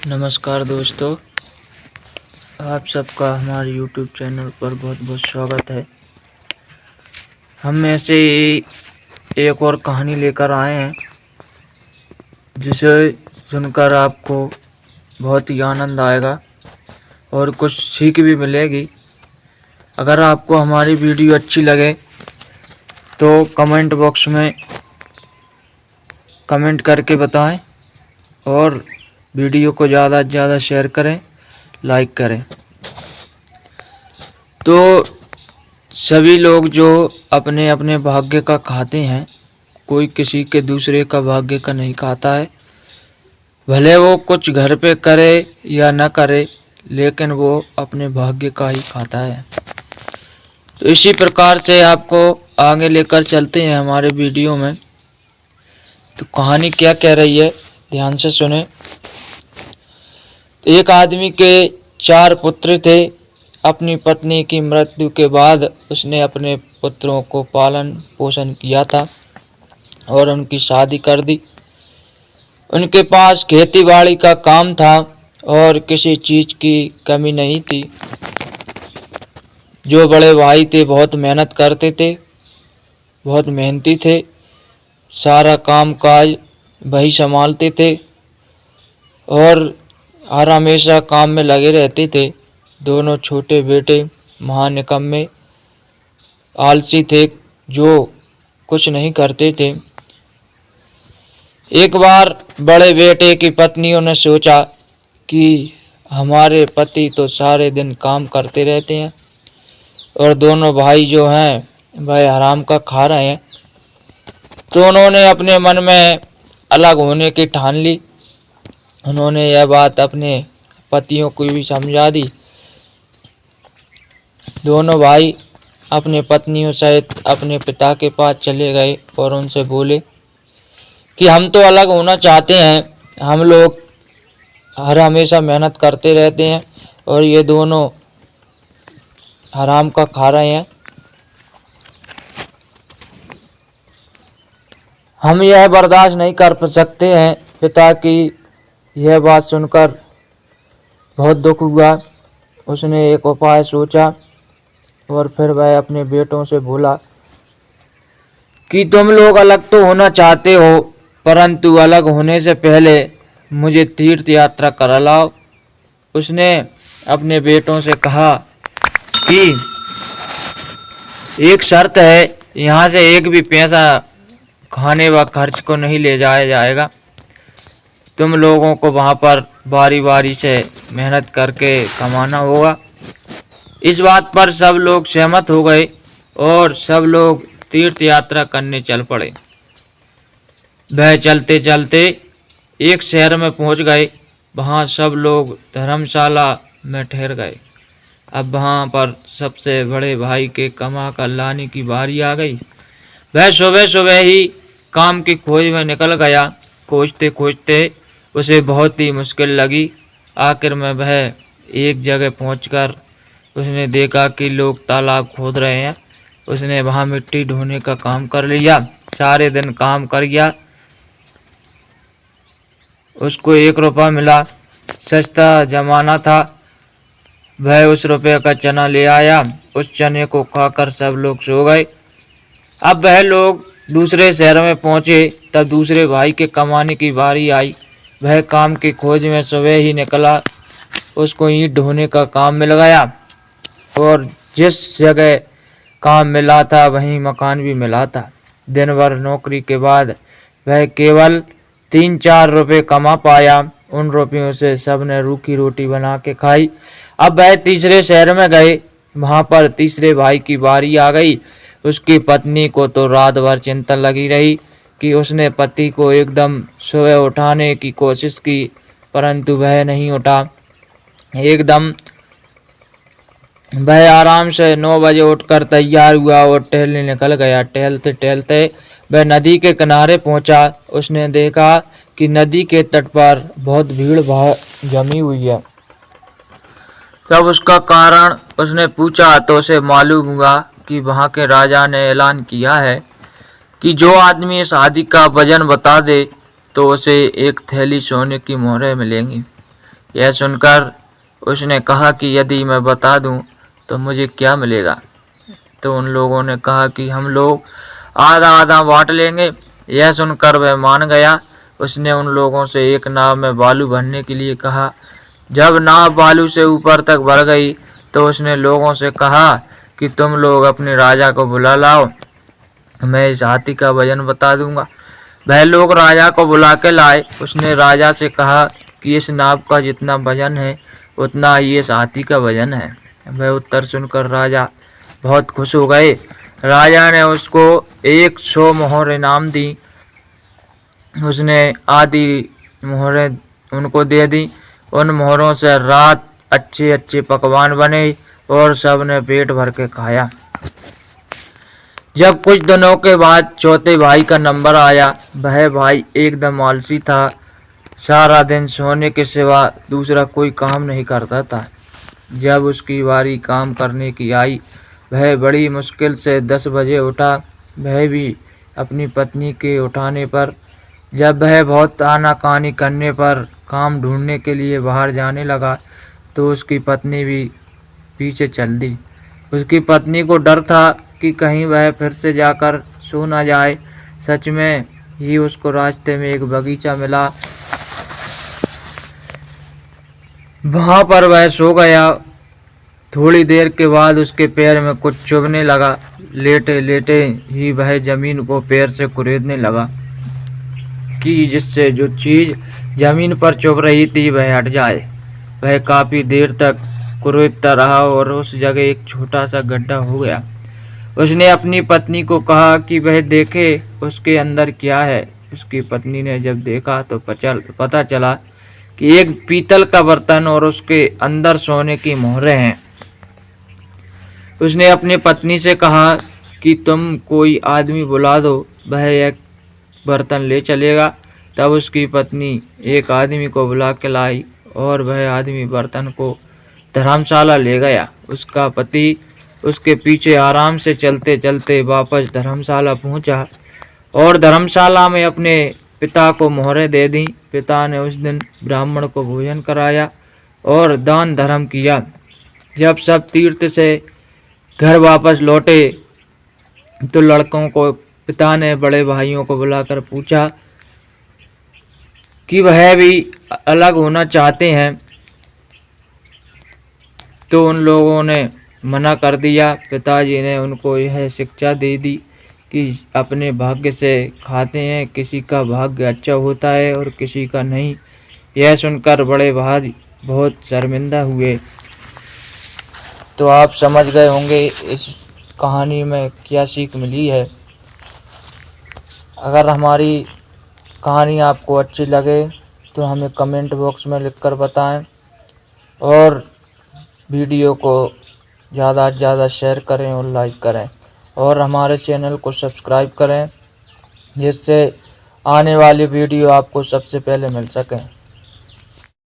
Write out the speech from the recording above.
नमस्कार दोस्तों, आप सबका हमारे YouTube चैनल पर बहुत बहुत स्वागत है। हम ऐसे ही एक और कहानी लेकर आए हैं जिसे सुनकर आपको बहुत ही आनंद आएगा और कुछ सीख भी मिलेगी। अगर आपको हमारी वीडियो अच्छी लगे तो कमेंट बॉक्स में कमेंट करके बताएं और वीडियो को ज़्यादा से ज़्यादा शेयर करें, लाइक करें। तो सभी लोग जो अपने अपने भाग्य का खाते हैं, कोई किसी के दूसरे का भाग्य का नहीं खाता है। भले वो कुछ घर पे करे या न करे, लेकिन वो अपने भाग्य का ही खाता है। तो इसी प्रकार से आपको आगे लेकर चलते हैं हमारे वीडियो में। तो कहानी क्या कह रही है, ध्यान से सुने। एक आदमी के 4 पुत्र थे। अपनी पत्नी की मृत्यु के बाद उसने अपने पुत्रों को पालन पोषण किया था और उनकी शादी कर दी। उनके पास खेती बाड़ी का काम था और किसी चीज़ की कमी नहीं थी। जो बड़े भाई थे बहुत मेहनत करते थे, बहुत मेहनती थे। सारा काम काज वही संभालते थे और हर हमेशा काम में लगे रहते थे। दोनों छोटे बेटे महानिकम्मे आलसी थे, जो कुछ नहीं करते थे। एक बार बड़े बेटे की पत्नियों ने सोचा कि हमारे पति तो सारे दिन काम करते रहते हैं और दोनों भाई जो हैं वह हराम का खा रहे हैं। तो उन्होंने अपने मन में अलग होने की ठान ली। उन्होंने यह बात अपने पतियों को भी समझा दी। दोनों भाई अपने पत्नियों सहित अपने पिता के पास चले गए और उनसे बोले कि हम तो अलग होना चाहते हैं। हम लोग हर हमेशा मेहनत करते रहते हैं और ये दोनों हराम का खा रहे हैं। हम यह बर्दाश्त नहीं कर सकते हैं। पिता की यह बात सुनकर बहुत दुख हुआ। उसने एक उपाय सोचा और फिर वह अपने बेटों से बोला कि तुम लोग अलग तो होना चाहते हो, परंतु अलग होने से पहले मुझे तीर्थ यात्रा करा लाओ। उसने अपने बेटों से कहा कि एक शर्त है, यहाँ से एक भी पैसा खाने व खर्च को नहीं ले जाया जाएगा। तुम लोगों को वहाँ पर बारी बारी से मेहनत करके कमाना होगा। इस बात पर सब लोग सहमत हो गए और सब लोग तीर्थ यात्रा करने चल पड़े। वह चलते चलते एक शहर में पहुंच गए। वहां सब लोग धर्मशाला में ठहर गए। अब वहां पर सबसे बड़े भाई के कमा कर लाने की बारी आ गई। वह सुबह सुबह ही काम की खोज में निकल गया। खोजते खोजते उसे बहुत ही मुश्किल लगी। आखिर में वह एक जगह पहुंचकर उसने देखा कि लोग तालाब खोद रहे हैं। उसने वहां मिट्टी ढोने का काम कर लिया। सारे दिन काम कर गया। उसको 1 रुपया मिला। सस्ता जमाना था। वह उस रुपये का चना ले आया। उस चने को खाकर सब लोग सो गए। अब वह लोग दूसरे शहर में पहुंचे। तब दूसरे भाई के कमाने की बारी आई। वह काम की खोज में सुबह ही निकला। उसको ईंट ढोने का काम मिल गया और जिस जगह काम मिला था वहीं मकान भी मिला था। दिन भर नौकरी के बाद वह केवल 3-4 रुपये कमा पाया। उन रुपयों से सबने रूखी रोटी बना के खाई। अब वह तीसरे शहर में गए। वहां पर तीसरे भाई की बारी आ गई। उसकी पत्नी को तो रात भर चिंता लगी रही कि उसने पति को एकदम सुबह उठाने की कोशिश की, परंतु वह नहीं उठा। एकदम वह आराम से 9 बजे उठकर तैयार हुआ और टहलने निकल गया। टहलते टहलते वह नदी के किनारे पहुंचा। उसने देखा कि नदी के तट पर बहुत भीड़ भाड़ जमी हुई है। तब उसका कारण उसने पूछा तो उसे मालूम हुआ कि वहां के राजा ने ऐलान किया है कि जो आदमी इस हाथी का वजन बता दे तो उसे 1 थैली सोने की मोहरें मिलेंगी। यह सुनकर उसने कहा कि यदि मैं बता दूं तो मुझे क्या मिलेगा। तो उन लोगों ने कहा कि हम लोग आधा आधा बांट लेंगे। यह सुनकर वह मान गया। उसने उन लोगों से एक नाव में बालू भरने के लिए कहा। जब नाव बालू से ऊपर तक भर गई तो उसने लोगों से कहा कि तुम लोग अपने राजा को बुला लाओ, मैं इस हाथी का वजन बता दूंगा। वह लोग राजा को बुला के लाए। उसने राजा से कहा कि इस नाव का जितना वजन है उतना ही इस हाथी का वजन है। वह उत्तर सुनकर राजा बहुत खुश हो गए। राजा ने उसको 100 मोहर इनाम दी। उसने आधी मोहरें उनको दे दी। उन मोहरों से रात अच्छे अच्छे पकवान बने और सब ने पेट भर के खाया। जब कुछ दिनों के बाद चौथे भाई का नंबर आया। वह भाई एकदम आलसी था। सारा दिन सोने के सिवा दूसरा कोई काम नहीं करता था। जब उसकी बारी काम करने की आई, वह बड़ी मुश्किल से 10 बजे उठा, वह भी अपनी पत्नी के उठाने पर। जब वह बहुत आनाकानी करने पर काम ढूंढने के लिए बाहर जाने लगा तो उसकी पत्नी भी पीछे चल दी। उसकी पत्नी को डर था कि कहीं वह फिर से जाकर सो न जाए। सच में ही उसको रास्ते में एक बगीचा मिला। वहां पर वह सो गया। थोड़ी देर के बाद उसके पैर में कुछ चुभने लगा। लेटे लेटे ही वह जमीन को पैर से कुरेदने लगा कि जिससे जो चीज जमीन पर चुभ रही थी वह हट जाए। वह काफी देर तक कुरेदता रहा और उस जगह एक छोटा सा गड्ढा हो गया। उसने अपनी पत्नी को कहा कि वह देखे उसके अंदर क्या है। उसकी पत्नी ने जब देखा तो पता चला कि एक पीतल का बर्तन और उसके अंदर सोने की मोहरें हैं। उसने अपनी पत्नी से कहा कि तुम कोई आदमी बुला दो, वह एक बर्तन ले चलेगा। तब उसकी पत्नी एक आदमी को बुला के लाई और वह आदमी बर्तन को धर्मशाला ले गया। उसका पति उसके पीछे आराम से चलते चलते वापस धर्मशाला पहुंचा और धर्मशाला में अपने पिता को मोहरें दे दी। पिता ने उस दिन ब्राह्मण को भोजन कराया और दान धर्म किया। जब सब तीर्थ से घर वापस लौटे तो लड़कों को पिता ने बड़े भाइयों को बुलाकर पूछा कि वह भी अलग होना चाहते हैं, तो उन लोगों ने मना कर दिया। पिताजी ने उनको यह शिक्षा दे दी कि अपने भाग्य से खाते हैं, किसी का भाग्य अच्छा होता है और किसी का नहीं। यह सुनकर बड़े भाई बहुत शर्मिंदा हुए। तो आप समझ गए होंगे इस कहानी में क्या सीख मिली है। अगर हमारी कहानी आपको अच्छी लगे तो हमें कमेंट बॉक्स में लिखकर बताएं और वीडियो को ज़्यादा से ज़्यादा शेयर करें और लाइक करें और हमारे चैनल को सब्सक्राइब करें जिससे आने वाली वीडियो आपको सबसे पहले मिल सके।